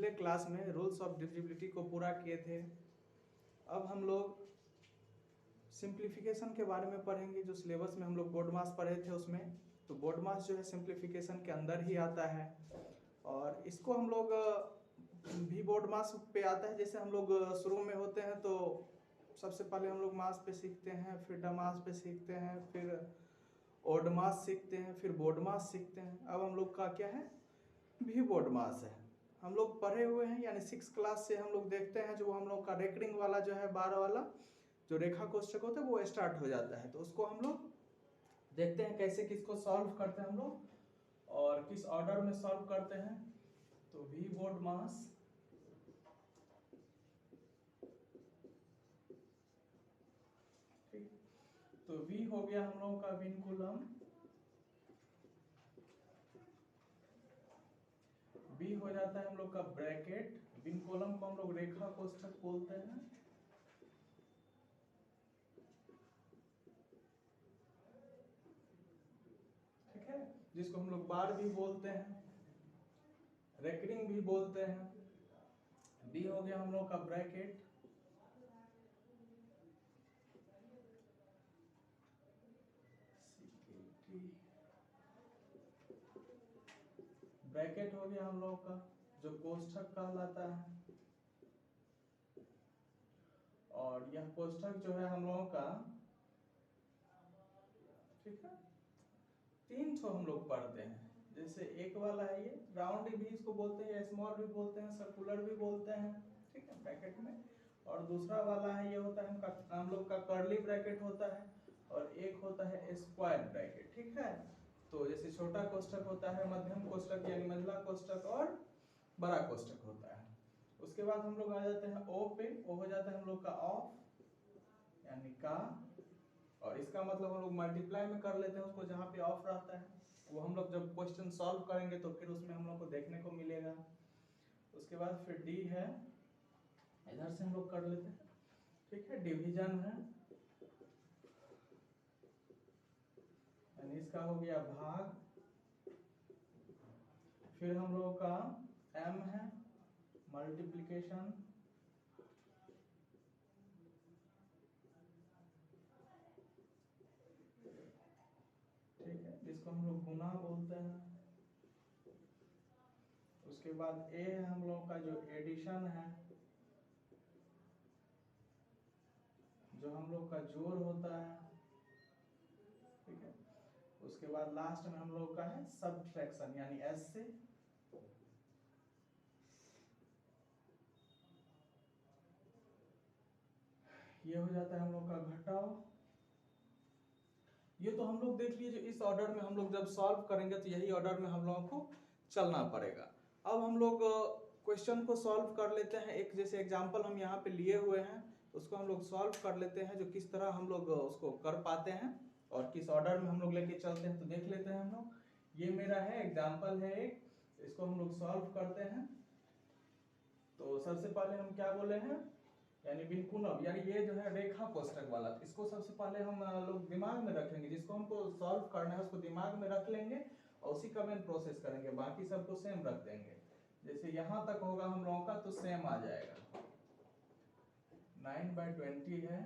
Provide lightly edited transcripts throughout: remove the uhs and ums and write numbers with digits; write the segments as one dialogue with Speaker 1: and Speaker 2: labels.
Speaker 1: पिछले क्लास में rules of divisibility को पूरा किए थे। अब हम लोग सिंप्लीफिकेशन के बारे में पढ़ेंगे। जो सिलेबस में हम लोग बोर्ड मास पढ़े थे उसमें, तो बोर्ड मास जो है सिंप्लीफिकेशन के अंदर ही आता है और इसको हम लोग भी बोर्ड मास पे आता है। जैसे हम लोग शुरू में होते हैं तो सबसे पहले हम लोग मास पे सीखते हैं, फिर डमास पे सीखते हैं, फिर ओड मास सीखते हैं, फिर बोर्ड मास सीखते हैं। अब हम लोग का क्या है, भी बोर्ड मास है। हम लोग पढ़े हुए हैं, यानी 6 क्लास से हम लोग देखते हैं जो हम लोग का रेकरिंग वाला जो है बार वाला जो रेखा कोष्ठक होता है वो स्टार्ट हो जाता है। तो उसको हम लोग देखते हैं कैसे किसको सॉल्व करते हैं हम लोग और किस ऑर्डर में सॉल्व करते हैं। तो भी बोर्ड मास ठीक, तो V हो गया हम लोगों का विनकुलम, B हो जाता है हम लोग का ब्रैकेट, विनकुलम को हम लोग रेखा कोष्ठक बोलते हैं, ठीक है, जिसको हम लोग बार भी बोलते हैं, रेकरिंग भी बोलते हैं। B हो गया हम लोग का ब्रैकेट, ब्रैकेट हो गया हम लोगों का जो कोष्ठक कहलाता है और यह कोष्ठक जो है हम लोगों का, ठीक है, 3 ठो हम लोग पढ़ते हैं। जैसे एक वाला है ये राउंड भी इसको बोलते हैं, स्मॉल भी बोलते हैं, सर्कुलर भी बोलते हैं, ठीक है, ब्रैकेट में। और दूसरा वाला है ये होता है हम लोग का कर्ली ब्रैकेट होता है और एक होता है स्क्वायर ब्रैकेट, ठीक है। तो जैसे छोटा कोष्ठक होता है, मध्यम कोष्ठक यानी मंझला कोष्ठक और बड़ा कोष्ठक होता है। उसके बाद हम लोग आ जाते हैं ओ पे, ओ हो जाता है हम लोग का ऑफ यानी का, और इसका मतलब हम लोग मल्टीप्लाई में कर लेते हैं उसको जहाँ पे ऑफ रहता है। वो हम लोग जब क्वेश्चन सॉल्व करेंगे तो फिर उसमें हम लोग को देखने को मिलेगा। उसके बाद फिर डी है, इधर से हम लोग कर लेते हैं, ठीक है, डिवीजन है यानी इसका हो गया भाग। फिर हम लोग का एम है मल्टीप्लिकेशन, ठीक है, जिसको हम लोग गुना बोलते हैं। उसके बाद ए है हम लोग का जो एडिशन है, जो हम लोग का जोड़ होता है, ठीक है। उसके बाद लास्ट में हम लोग का है सब्ट्रैक्शन यानी एस से, ये हो जाता है हम लोग का घटाव। ये तो हम लोग देख लीजिए इस ऑर्डर में हम लोग जब सॉल्व करेंगे तो यही ऑर्डर में हम लोगों को चलना पड़ेगा। अब हम लोग क्वेश्चन को सॉल्व कर लेते हैं। एक जैसे एग्जांपल हम यहाँ पे लिए हुए हैं उसको हम लोग सॉल्व कर लेते हैं, जो किस तरह हम लोग उसको कर पाते हैं और किस ऑर्डर में हम लोग लेके चलते हैं। तो देख लेते हैं हम लोग। ये मेरा है एग्जाम्पल है एक, इसको हम लोग सॉल्व करते हैं। तो सबसे पहले हम क्या बोले हैं, यानी विनकुलम यानी ये जो है रेखा कोष्ठक वाला, इसको सबसे पहले हम लोग दिमाग में रख लेंगे। जिसको हमको सॉल्व करना है उसको दिमाग में रख लेंगे और उसी का मेन प्रोसेस करेंगे, बाकी सबको सेम रख देंगे। जैसे यहाँ तक होगा हम लोगों का तो सेम आ जाएगा, 9/20 है,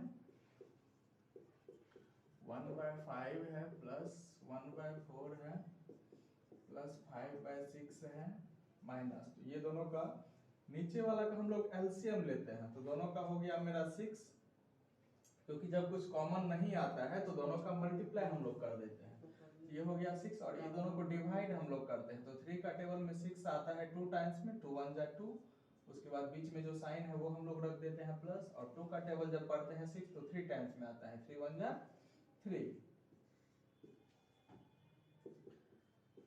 Speaker 1: 1/5 है, प्लस 1/4 है, प्लस 5/6 है, माइनस। तो ये दोनों का नीचे वाला का हम लोग एलसीएम लेते हैं, तो दोनों का हो गया मेरा 6, क्योंकि जब कुछ कॉमन नहीं आता है तो दोनों का मल्टीप्लाई हम लोग कर देते हैं। ये हो गया 6 और ये दोनों को डिवाइड हम लोग करते हैं। तो 3 का टेबल में 6 आता है 2 टाइम्स में, 2 1 जा 2। उसके बाद बीच में जो साइन है वो हम लोग रख देते हैं प्लस, और 2 का टेबल जब पढ़ते हैं 6 तो 3 टाइम्स में आता है, 3 1 जा 3।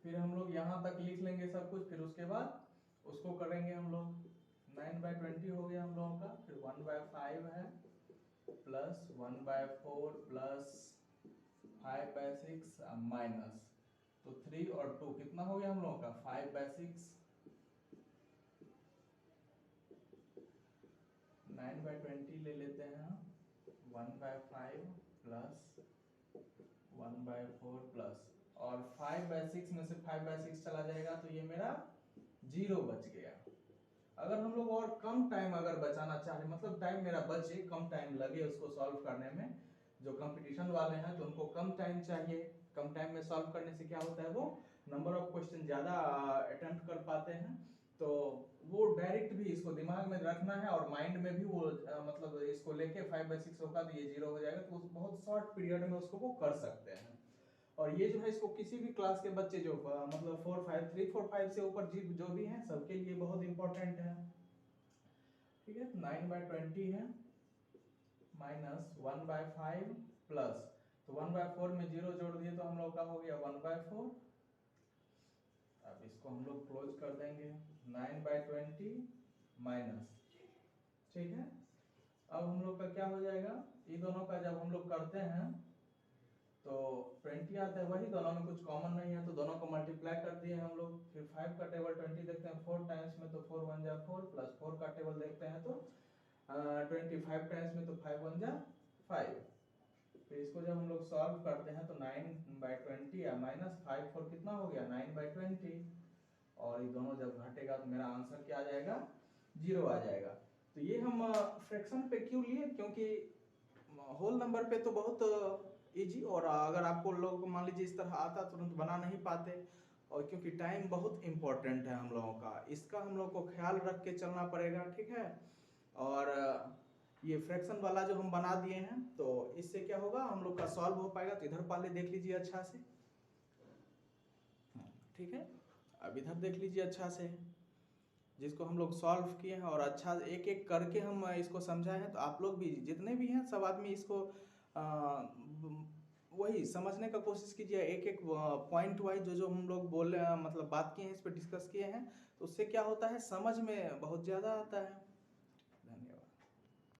Speaker 1: फिर हम लोग यहाँ तक लिख लेंगे सब कुछ, फिर उसके बाद उसको करेंगे हम लोग। 9/20 हो गया हम लोगों का, फिर 1/5 है, प्लस 1/4 प्लस 5/6 माइनस। तो 3 और 2 कितना हो गया हम लोगों का, 5/6। 9/20 ले लेते हैं, 1/5 प्लस 1/4 प्लस, और 5/6 में से 5/6 चला जाएगा तो ये मेरा 0 बच गया। अगर हम लोग और कम टाइम अगर बचाना चाहें, मतलब टाइम मेरा बचे, कम टाइम लगे उसको सॉल्व करने में, जो कंपटीशन वाले हैं तो उनको कम टाइम चाहिए, कम टाइम में सॉल्व करने से क्या होता है, वो नंबर ऑफ क्वेश्चन ज़्यादा अटेम्प्ट कर पाते हैं, तो वो डायरेक्ट भी इसको दिमाग में रखना है और माइंड में भी वो मतलब इसको लेके 5/6 होगा तो ये 0 हो जाएगा, तो बहुत शॉर्ट पीरियड में उसको वो कर सकते हैं। और ये जो है इसको किसी भी क्लास के बच्चे जो मतलब 3, 4, 5 से ऊपर जो भी हैं सबके लिए बहुत इंपॉर्टेंट है। ठीक है, 9/20 है माइनस 1/5 प्लस, तो 1/4 में 0 जोड़ दिए तो हम लोग का हो गया 1/4। अब इसको हम लोग क्लोज कर देंगे, 9/20 माइनस, ठीक है। अब हम लोग का क्या हो जाएगा, ये दोनों का जब हम लोग करते हैं तो 20 आता है, वही दोनों में कुछ कॉमन नहीं है तो दोनों को मल्टीप्लाई कर दिए हम लोग। फिर 5 का टेबल 20 देखते हैं 4 टाइम्स में तो 4 1 जा 4, प्लस 4 का टेबल देखते हैं तो 25 टाइम्स में तो 5 1 जा 5। फिर इसको जब हम लोग सॉल्व करते हैं तो 9/20 या माइनस 5 4 कितना हो गया 9/20, और ये दोनों जब घटेगा तो मेरा आंसर क्या आ जाएगा, 0 आ जाएगा। तो ये हम फ्रैक्शन पे क्यों लिए, क्योंकि होल नंबर पे तो बहुत इजी, और अगर आपको लोग मान लीजिए इस तरह आता तुरंत बना नहीं पाते, और क्योंकि टाइम बहुत इम्पोर्टेंट है हम लोगों का, इसका हम लोग को ख्याल रख के चलना पड़ेगा, ठीक है। और ये फ्रैक्शन वाला जो हम बना दिए हैं तो इससे क्या होगा, हम लोग का सॉल्व हो पाएगा। तो इधर पहले देख लीजिए अच्छा से, ठीक है। अब इधर देख लीजिए अच्छा से, जिसको हम लोग सॉल्व किए हैं और अच्छा एक एक करके हम इसको समझाए हैं, तो आप लोग भी जितने भी हैं सब आदमी इसको वही समझने का कोशिश कीजिए, एक एक पॉइंट वाइज जो जो हम लोग बोले मतलब बात किए हैं, इस पर डिस्कस किए हैं, तो उससे क्या होता है समझ में बहुत ज़्यादा आता है।